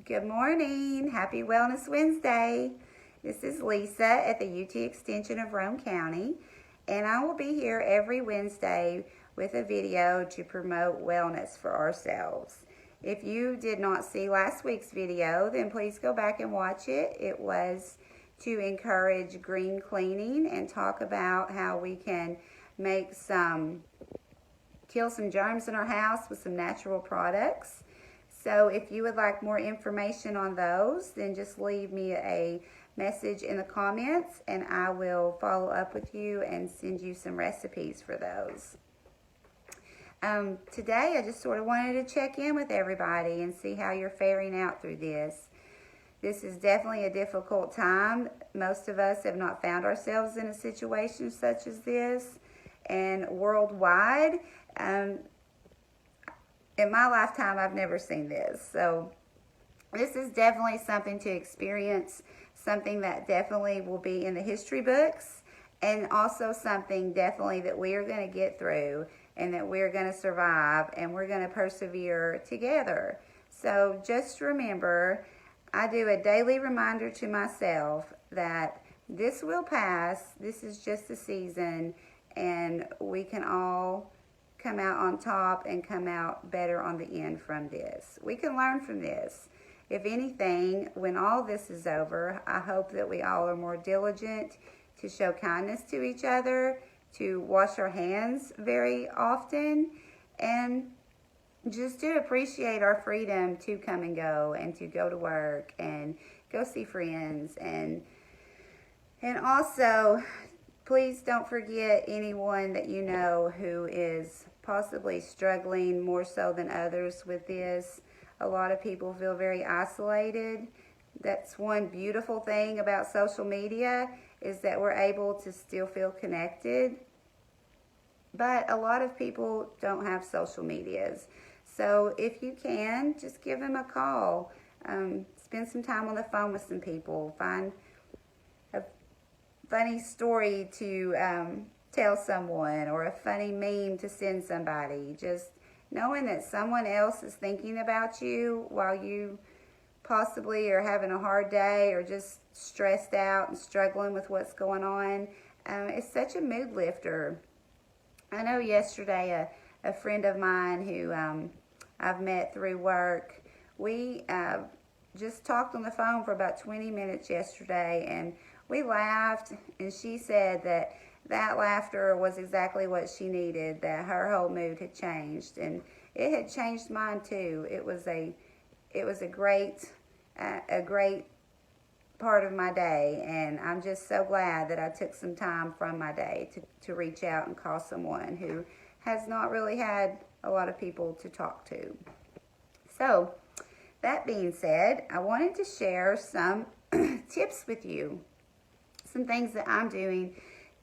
Good morning. Happy Wellness Wednesday. This is Lisa at the UT Extension of Roane County, and I will be here every Wednesday with a video to promote wellness for ourselves. If you did not see last week's video, then please go back and watch it. It was to encourage green cleaning and talk about how we can kill some germs in our house with some natural products. So if you would like more information on those, then just leave me a message in the comments and I will follow up with you and send you some recipes for those. Today I just sort of wanted to check in with everybody and see how you're faring out through this. This is definitely a difficult time. Most of us have not found ourselves in a situation such as this, and worldwide, in my lifetime, I've never seen this. So this is definitely something to experience, something that definitely will be in the history books, and also something definitely that we are going to get through and that we're going to survive and we're going to persevere together. So just remember, I do a daily reminder to myself that this will pass. This is just a season, and we can all come out on top and come out better on the end from this. We can learn from this. If anything, when all this is over, I hope that we all are more diligent to show kindness to each other, to wash our hands very often, and just to appreciate our freedom to come and go and to go to work and go see friends. And also, please don't forget anyone that you know who is possibly struggling more so than others with this. A lot of people feel very isolated. That's one beautiful thing about social media, is that we're able to still feel connected. But a lot of people don't have social medias. So if you can, just give them a call. Spend some time on the phone with some people. Find a funny story to tell someone, or a funny meme to send somebody. Just knowing that someone else is thinking about you while you possibly are having a hard day or just stressed out and struggling with what's going on, it's such a mood lifter. I know yesterday a friend of mine who I've met through work, we just talked on the phone for about 20 minutes yesterday, and we laughed, and she said that laughter was exactly what she needed, that her whole mood had changed, and it had changed mine too. It was a great part of my day, and I'm just so glad that I took some time from my day to reach out and call someone who has not really had a lot of people to talk to. So, that being said, I wanted to share some tips with you, some things that I'm doing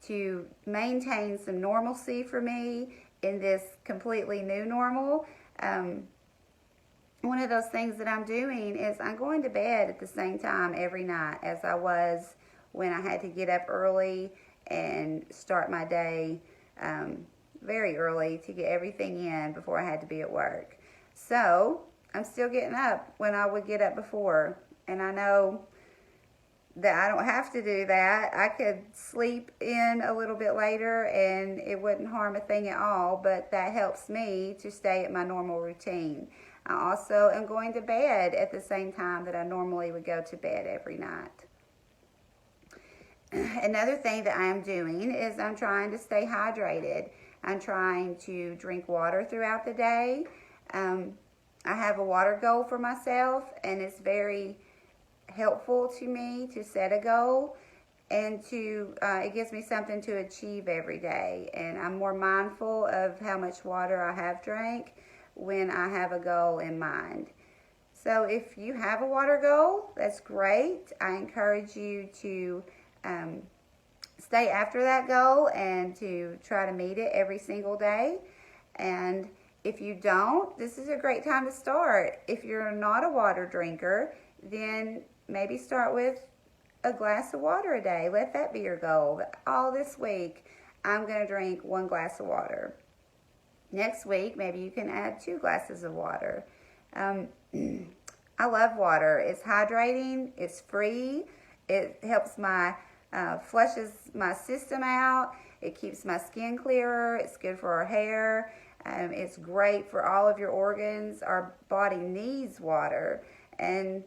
to maintain some normalcy for me in this completely new normal. One of those things that I'm doing is I'm going to bed at the same time every night as I was when I had to get up early and start my day very early to get everything in before I had to be at work. So I'm still getting up when I would get up before, and I know that I don't have to do that. I could sleep in a little bit later and it wouldn't harm a thing at all, but that helps me to stay at my normal routine. I also am going to bed at the same time that I normally would go to bed every night. Another thing that I am doing is I'm trying to stay hydrated. I'm trying to drink water throughout the day. I have a water goal for myself, and it's very helpful to me to set a goal, and it gives me something to achieve every day, and I'm more mindful of how much water I have drank when I have a goal in mind. So if you have a water goal, that's great. I encourage you to stay after that goal and to try to meet it every single day. And if you don't, this is a great time to start. If you're not a water drinker, then maybe start with a glass of water a day. Let that be your goal. All this week, I'm going to drink 1 glass of water. Next week, maybe you can add 2 glasses of water. I love water. It's hydrating, it's free, it helps flushes my system out, it keeps my skin clearer, it's good for our hair, it's great for all of your organs. Our body needs water, and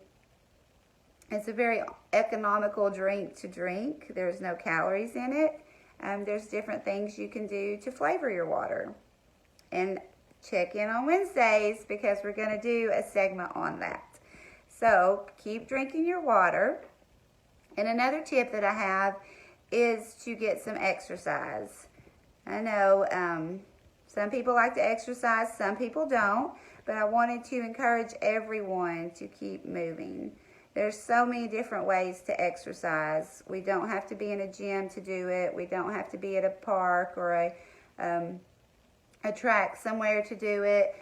it's a very economical drink to drink. There's no calories in it. There's different things you can do to flavor your water. And check in on Wednesdays because we're going to do a segment on that. So keep drinking your water. And another tip that I have is to get some exercise. I know some people like to exercise, some people don't, but I wanted to encourage everyone to keep moving. There's so many different ways to exercise. We don't have to be in a gym to do it. We don't have to be at a park or a track somewhere to do it.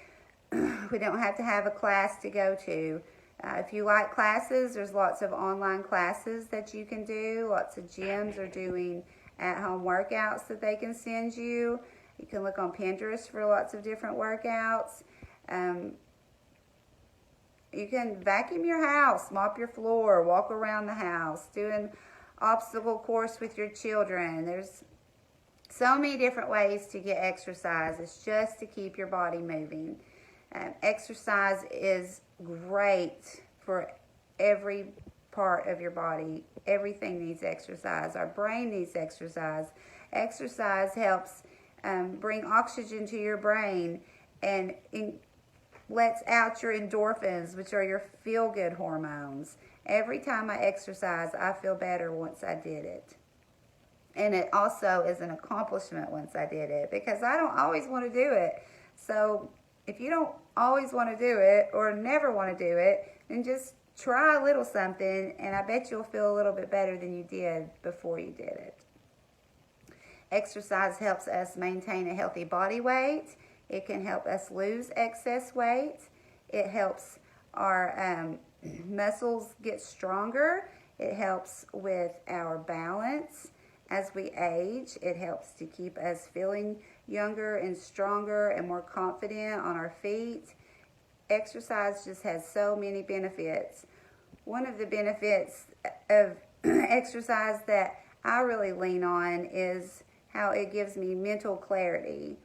We don't have to have a class to go to. If you like classes, there's lots of online classes that you can do. Lots of gyms are doing at-home workouts that they can send you. You can look on Pinterest for lots of different workouts. You can vacuum your house, mop your floor, walk around the house, do an obstacle course with your children. There's so many different ways to get exercise. It's just to keep your body moving. Exercise is great for every part of your body. Everything needs exercise. Our brain needs exercise. Exercise helps bring oxygen to your brain and lets out your endorphins, which are your feel-good hormones. Every time I exercise, I feel better once I did it. And it also is an accomplishment once I did it, because I don't always want to do it. So if you don't always want to do it or never want to do it, then just try a little something, and I bet you'll feel a little bit better than you did before you did it. Exercise helps us maintain a healthy body weight. It can help us lose excess weight. It helps our muscles get stronger. It helps with our balance as we age. It helps to keep us feeling younger and stronger and more confident on our feet. Exercise just has so many benefits. One of the benefits of exercise that I really lean on is how it gives me mental clarity.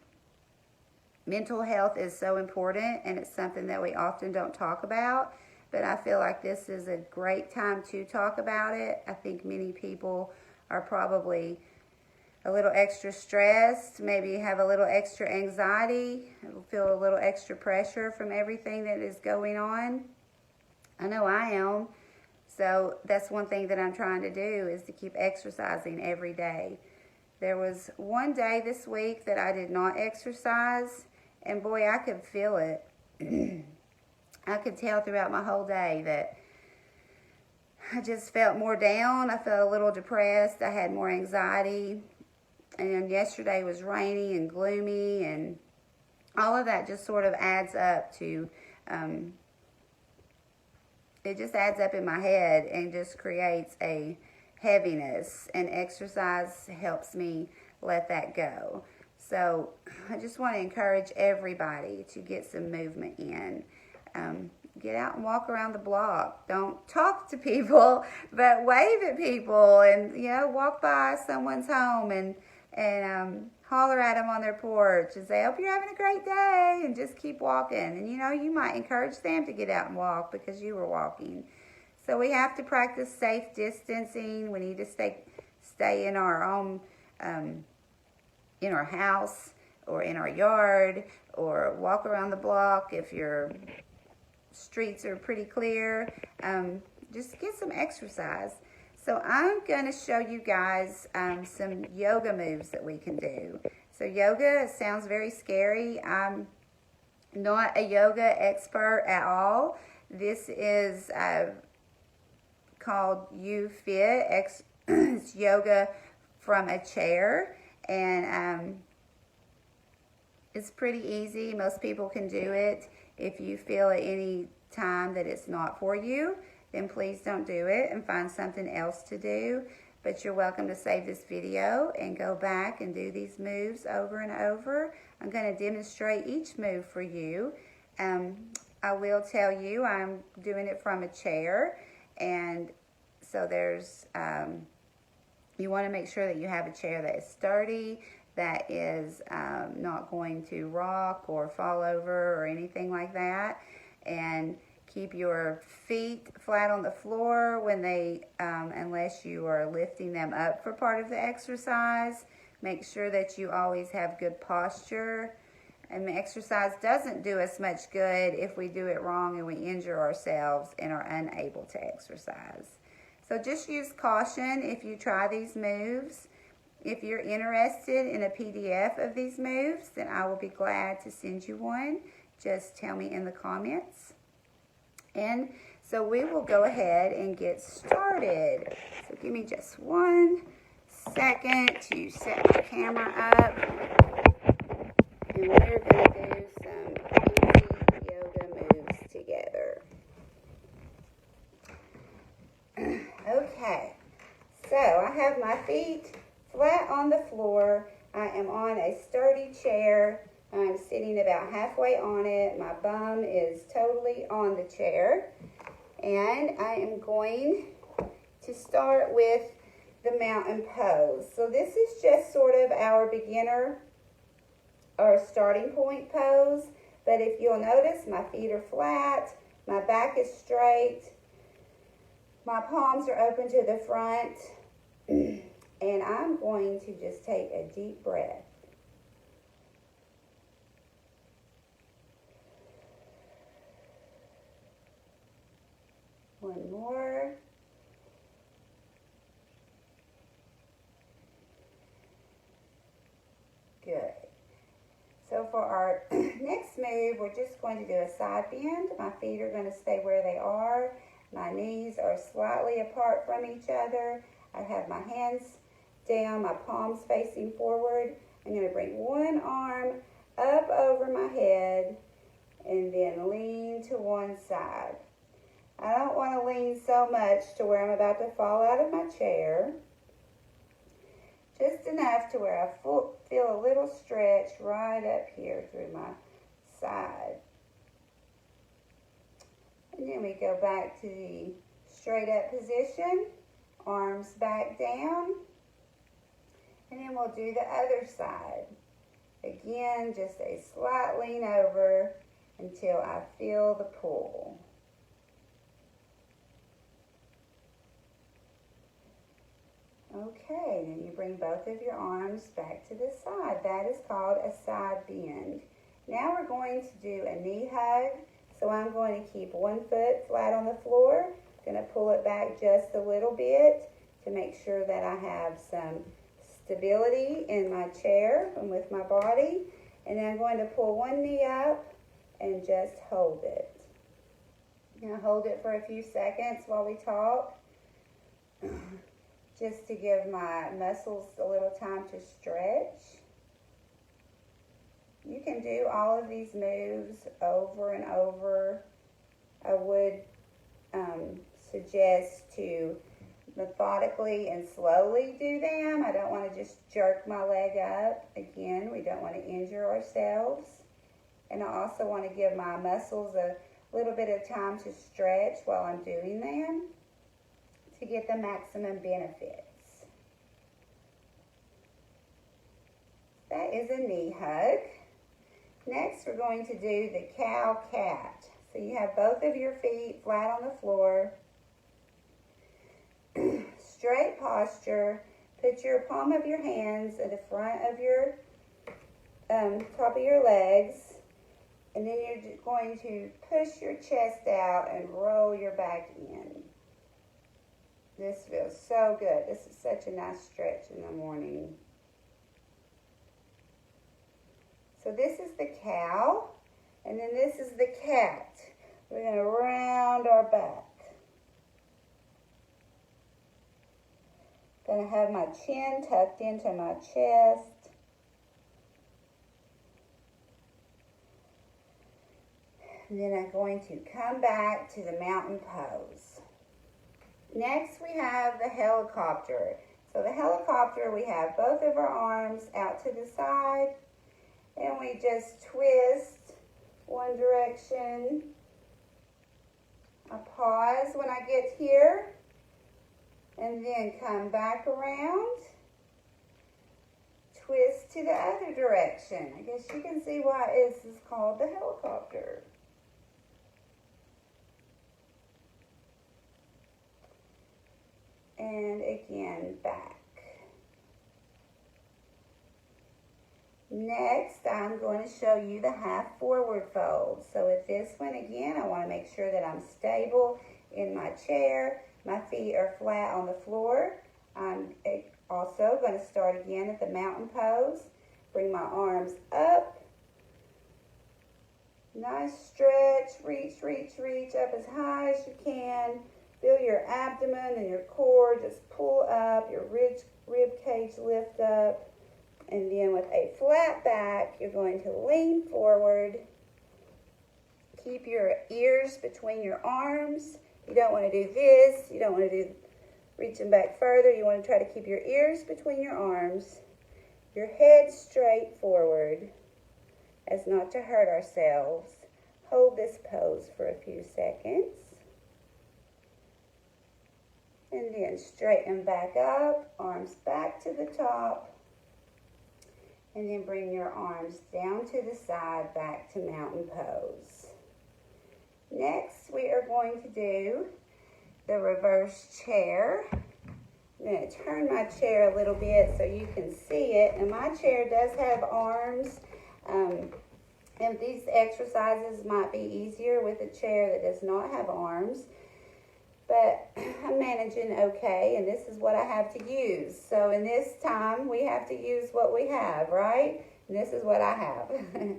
Mental health is so important, and it's something that we often don't talk about, but I feel like this is a great time to talk about it. I think many people are probably a little extra stressed, maybe have a little extra anxiety, feel a little extra pressure from everything that is going on. I know I am. So that's one thing that I'm trying to do, is to keep exercising every day. There was one day this week that I did not exercise, and boy, I could feel it. I could tell throughout my whole day that I just felt more down. I felt a little depressed. I had more anxiety. And yesterday was rainy and gloomy, and all of that just sort of adds up to, it just adds up in my head and just creates a heaviness, and exercise helps me let that go. So I just want to encourage everybody to get some movement in. Get out and walk around the block. Don't talk to people, but wave at people, and walk by someone's home and holler at them on their porch and say, "Hope you're having a great day," and just keep walking. And you might encourage them to get out and walk because you were walking. So we have to practice safe distancing. We need to stay in our own, in our house or in our yard, or walk around the block if your streets are pretty clear. Just get some exercise. So I'm going to show you guys some yoga moves that we can do. So yoga sounds very scary. I'm not a yoga expert at all. This is called YouFit. It's yoga from a chair, and it's pretty easy. Most people can do it. If you feel at any time that it's not for you, then please don't do it and find something else to do. But you're welcome to save this video and go back and do these moves over and over. I'm going to demonstrate each move for you. I will tell you, I'm doing it from a chair, and so you want to make sure that you have a chair that is sturdy, that is not going to rock or fall over or anything like that, and keep your feet flat on the floor when unless you are lifting them up for part of the exercise. Make sure that you always have good posture. And the exercise doesn't do us much good if we do it wrong and we injure ourselves and are unable to exercise. So just use caution if you try these moves. If you're interested in a PDF of these moves, then I will be glad to send you one. Just tell me in the comments. And so we will go ahead and get started. So give me just 1 second to set my camera up. And we're going to do some easy yoga moves together. Okay, so I have my feet flat on the floor. I am on a sturdy chair. I'm sitting about halfway on it. My bum is totally on the chair. And I am going to start with the mountain pose. So this is just sort of our beginner or starting point pose, but if you'll notice, my feet are flat, my back is straight, my palms are open to the front, and I'm going to just take a deep breath. One more. Good. So for our next move, we're just going to do a side bend. My feet are going to stay where they are. My knees are slightly apart from each other. I have my hands down, my palms facing forward. I'm going to bring one arm up over my head and then lean to one side. I don't want to lean so much to where I'm about to fall out of my chair. Just enough to where I feel a little stretch right up here through my side. And then we go back to the straight up position, arms back down. And then we'll do the other side. Again, just a slight lean over until I feel the pull. Okay, then you bring both of your arms back to the side. That is called a side bend. Now we're going to do a knee hug. So I'm going to keep one foot flat on the floor. I'm going to pull it back just a little bit to make sure that I have some stability in my chair and with my body. And then I'm going to pull one knee up and just hold it. I'm going to hold it for a few seconds while we talk. Just to give my muscles a little time to stretch. You can do all of these moves over and over. I would suggest to methodically and slowly do them. I don't want to just jerk my leg up. Again, we don't want to injure ourselves. And I also want to give my muscles a little bit of time to stretch while I'm doing them, to get the maximum benefits. That is a knee hug. Next, we're going to do the cow-cat. So you have both of your feet flat on the floor. Straight posture. Put your palm of your hands at the front of your top of your legs. And then you're going to push your chest out and roll your back in. This feels so good. This is such a nice stretch in the morning. So this is the cow, and then this is the cat. We're going to round our back. Going to have my chin tucked into my chest. And then I'm going to come back to the mountain pose. Next, we have the helicopter. So the helicopter, we have both of our arms out to the side, and we just twist one direction pause when I get here, and then come back around, twist to the other direction. I guess you can see why this is called the helicopter. And again, back. Next, I'm going to show you the half forward fold. So with this one, again, I want to make sure that I'm stable in my chair. My feet are flat on the floor. I'm also going to start again at the mountain pose. Bring my arms up. Nice stretch. Reach, reach, reach up as high as you can. Feel your abdomen and your core just pull up. Your rib cage lift up. And then with a flat back, you're going to lean forward. Keep your ears between your arms. You don't want to do this. You don't want to do reaching back further. You want to try to keep your ears between your arms. Your head straight forward as not to hurt ourselves. Hold this pose for a few seconds. And then straighten back up, arms back to the top. And then bring your arms down to the side, back to mountain pose. Next, we are going to do the reverse chair. I'm going to turn my chair a little bit so you can see it. And my chair does have arms. And these exercises might be easier with a chair that does not have arms. But I'm managing okay, and this is what I have to use. So in this time, we have to use what we have, right? And this is what I have.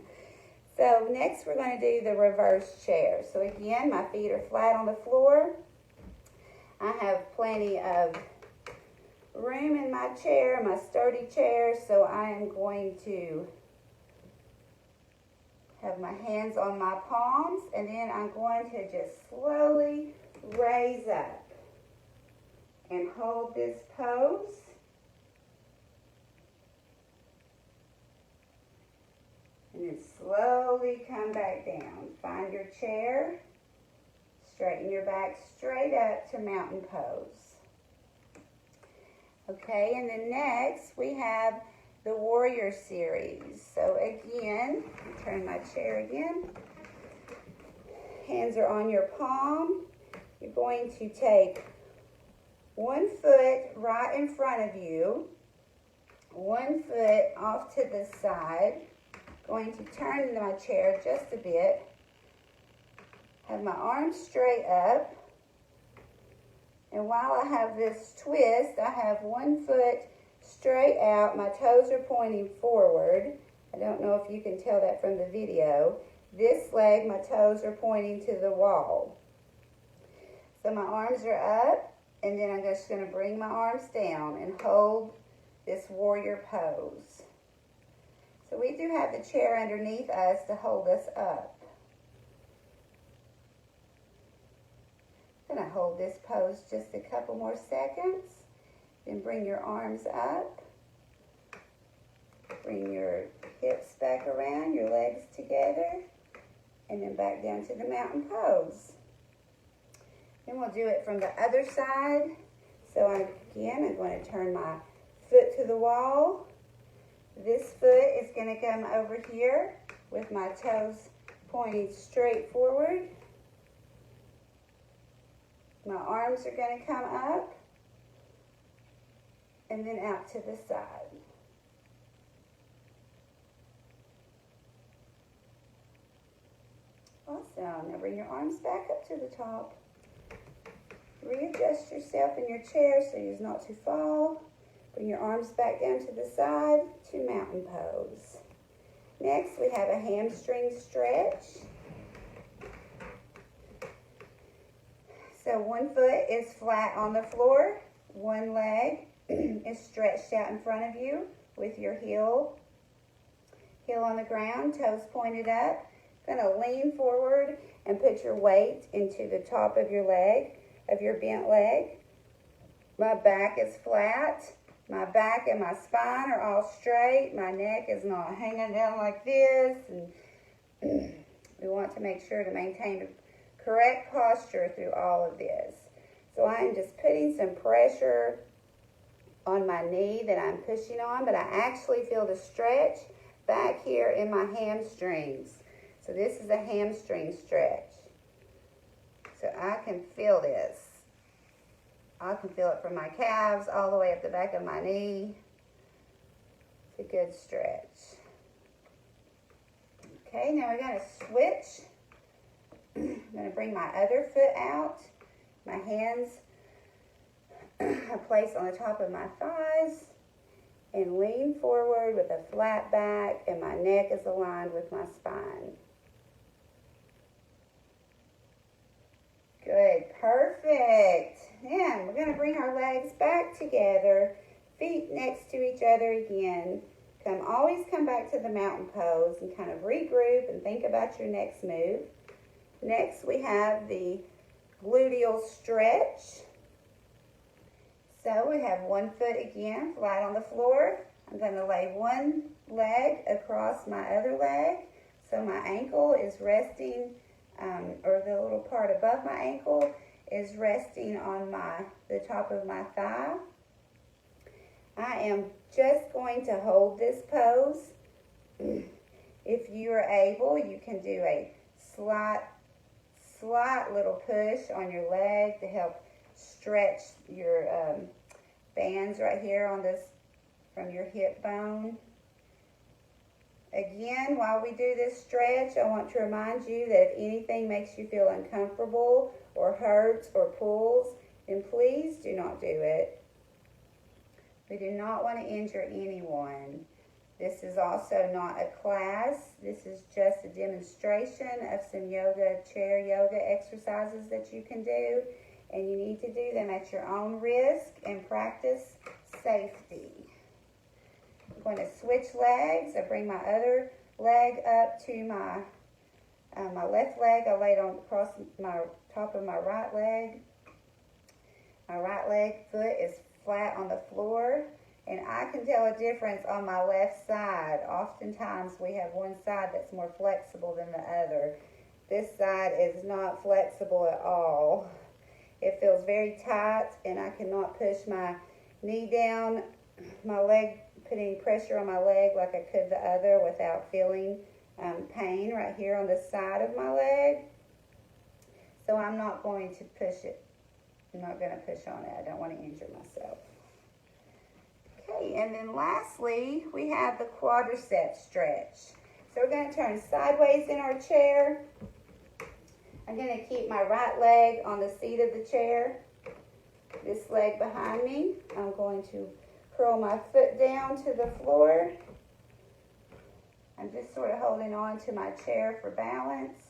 So next, we're going to do the reverse chair. So again, my feet are flat on the floor. I have plenty of room in my chair, my sturdy chair, so I am going to have my hands on my palms, and then I'm going to just slowly raise up and hold this pose. And then slowly come back down. Find your chair. Straighten your back straight up to mountain pose. Okay, and then next we have the warrior series. So again, turn my chair again. Hands are on your palm. You're going to take one foot right in front of you, one foot off to the side. Going to turn into my chair just a bit. Have my arms straight up. And while I have this twist, I have one foot straight out. My toes are pointing forward. I don't know if you can tell that from the video. This leg, my toes are pointing to the wall. So my arms are up, and then I'm just going to bring my arms down and hold this warrior pose. So we do have the chair underneath us to hold us up. I'm going to hold this pose just a couple more seconds. Then bring your arms up. Bring your hips back around, your legs together, and then back down to the mountain pose. Then we'll do it from the other side. So again, I'm going to turn my foot to the wall. This foot is going to come over here with my toes pointing straight forward. My arms are going to come up and then out to the side. Awesome. Now bring your arms back up to the top. Readjust yourself in your chair so you're not to fall. Bring your arms back down to the side to mountain pose. Next, we have a hamstring stretch. So one foot is flat on the floor. One leg is stretched out in front of you with your heel on the ground, toes pointed up. Going to lean forward and put your weight into the top of your leg, of your bent leg. My back is flat. My back and my spine are all straight. My neck is not hanging down like this. And we want to make sure to maintain correct posture through all of this. So I am just putting some pressure on my knee that I'm pushing on, but I actually feel the stretch back here in my hamstrings. So this is a hamstring stretch. So I can feel this. I can feel it from my calves all the way up the back of my knee. It's a good stretch. Okay, now we're going to switch. I'm going to bring my other foot out. My hands I place on the top of my thighs and lean forward with a flat back, and my neck is aligned with my spine. Good, perfect. Then we're going to bring our legs back together, feet next to each other again. Always come back to the mountain pose and kind of regroup and think about your next move. Next we have the gluteal stretch. So we have one foot again flat on the floor. I'm going to lay one leg across my other leg. So my ankle is resting, or the little part above my ankle is resting on the top of my thigh. I am just going to hold this pose. If you are able, you can do a slight little push on your leg to help stretch your bands right here on this from your hip bone. Again, while we do this stretch, I want to remind you that if anything makes you feel uncomfortable or hurts or pulls, then please do not do it. We do not want to injure anyone. This is also not a class. This is just a demonstration of some chair yoga exercises that you can do. And you need to do them at your own risk and practice safety. I'm going to switch legs. I bring my other leg up to my left leg. I lay it on across my top of my right leg. My right leg foot is flat on the floor, and I can tell a difference on my left side. Oftentimes we have one side that's more flexible than the other. This side is not flexible at all. It feels very tight, and I cannot push my knee down, my leg, putting pressure on my leg like I could the other without feeling pain right here on the side of my leg. So I'm not going to push it. I'm not going to push on it. I don't want to injure myself. Okay, and then lastly, we have the quadricep stretch. So we're going to turn sideways in our chair. I'm going to keep my right leg on the seat of the chair, this leg behind me. I'm going to curl my foot down to the floor. I'm just sort of holding on to my chair for balance.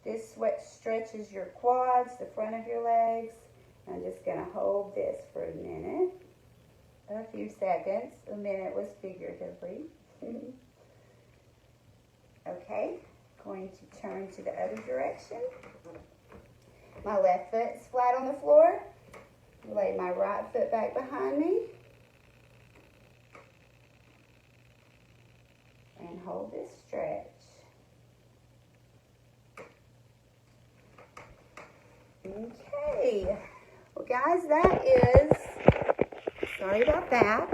This stretches your quads, the front of your legs. I'm just going to hold this for a minute, a few seconds. A minute was figuratively. Okay. Going to turn to the other direction. My left foot is flat on the floor. Lay my right foot back behind me. And hold this stretch. Okay. Well, guys, that is, sorry about that.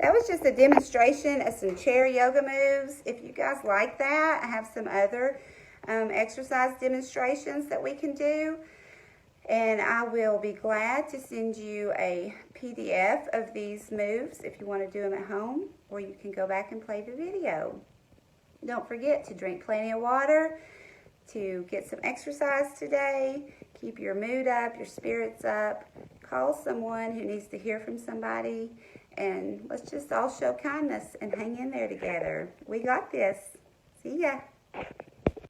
That was just a demonstration of some chair yoga moves. If you guys like that, I have some other exercise demonstrations that we can do. And I will be glad to send you a PDF of these moves if you want to do them at home, or you can go back and play the video. Don't forget to drink plenty of water, to get some exercise today, keep your mood up, your spirits up, call someone who needs to hear from somebody, and let's just all show kindness and hang in there together. We got this. See ya.